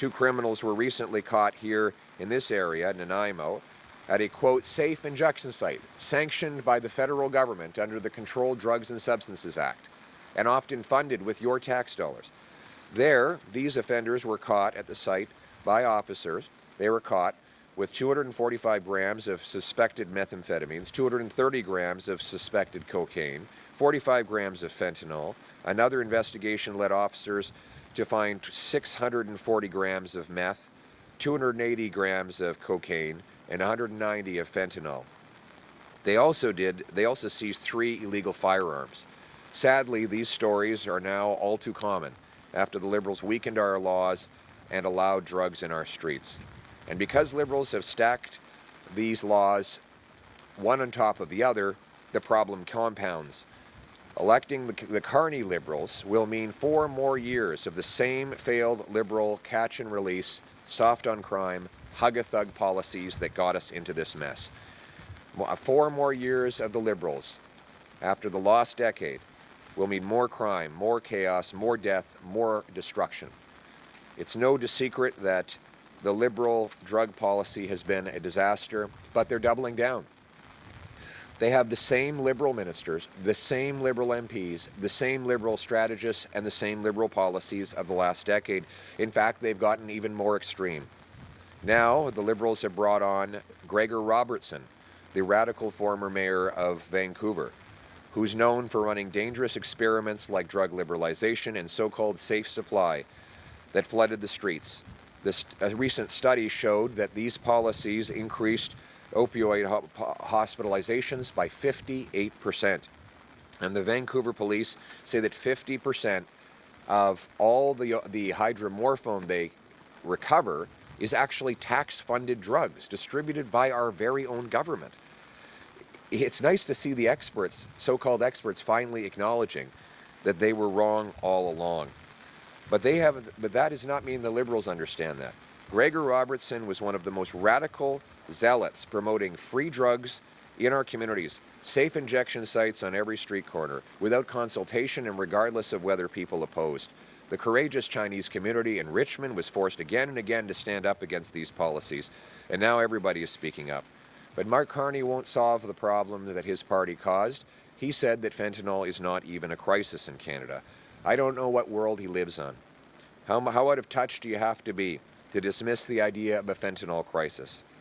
2 criminals were recently caught here in this area, Nanaimo, at a, quote, safe injection site sanctioned by the federal government under the Controlled Drugs and Substances Act and often funded with your tax dollars. There, these offenders were caught at the site by officers. They were caught with 245 grams of suspected methamphetamines, 230 grams of suspected cocaine, 45 grams of fentanyl. Another investigation led officers to find 640 grams of meth, 280 grams of cocaine, and 190 of fentanyl. They also seized 3 illegal firearms. Sadly, these stories are now all too common after the Liberals weakened our laws and allowed drugs in our streets. And because Liberals have stacked these laws one on top of the other, the problem compounds. Electing the Carney Liberals will mean 4 more years of the same failed Liberal catch and release, soft on crime, hug-a-thug policies that got us into this mess. 4 more years of the Liberals after the lost decade will mean more crime, more chaos, more death, more destruction. It's no secret that the Liberal drug policy has been a disaster, but they're doubling down. They have the same Liberal ministers, the same Liberal MPs, the same Liberal strategists, and the same Liberal policies of the last decade. In fact, they've gotten even more extreme. Now, the Liberals have brought on Gregor Robertson, the radical former mayor of Vancouver, who's known for running dangerous experiments like drug liberalization and so-called safe supply that flooded the streets. A recent study showed that these policies increased opioid hospitalizations by 58%. And the Vancouver police say that 50% of all the hydromorphone they recover is actually tax-funded drugs distributed by our very own government. It's nice to see the experts, so-called experts, finally acknowledging that they were wrong all along. But that does not mean the Liberals understand that. Gregor Robertson was one of the most radical zealots promoting free drugs in our communities, safe injection sites on every street corner, without consultation and regardless of whether people opposed. The courageous Chinese community in Richmond was forced again and again to stand up against these policies, and now everybody is speaking up. But Mark Carney won't solve the problem that his party caused. He said that fentanyl is not even a crisis in Canada. I don't know what world he lives on. How out of touch do you have to be to dismiss the idea of a fentanyl crisis?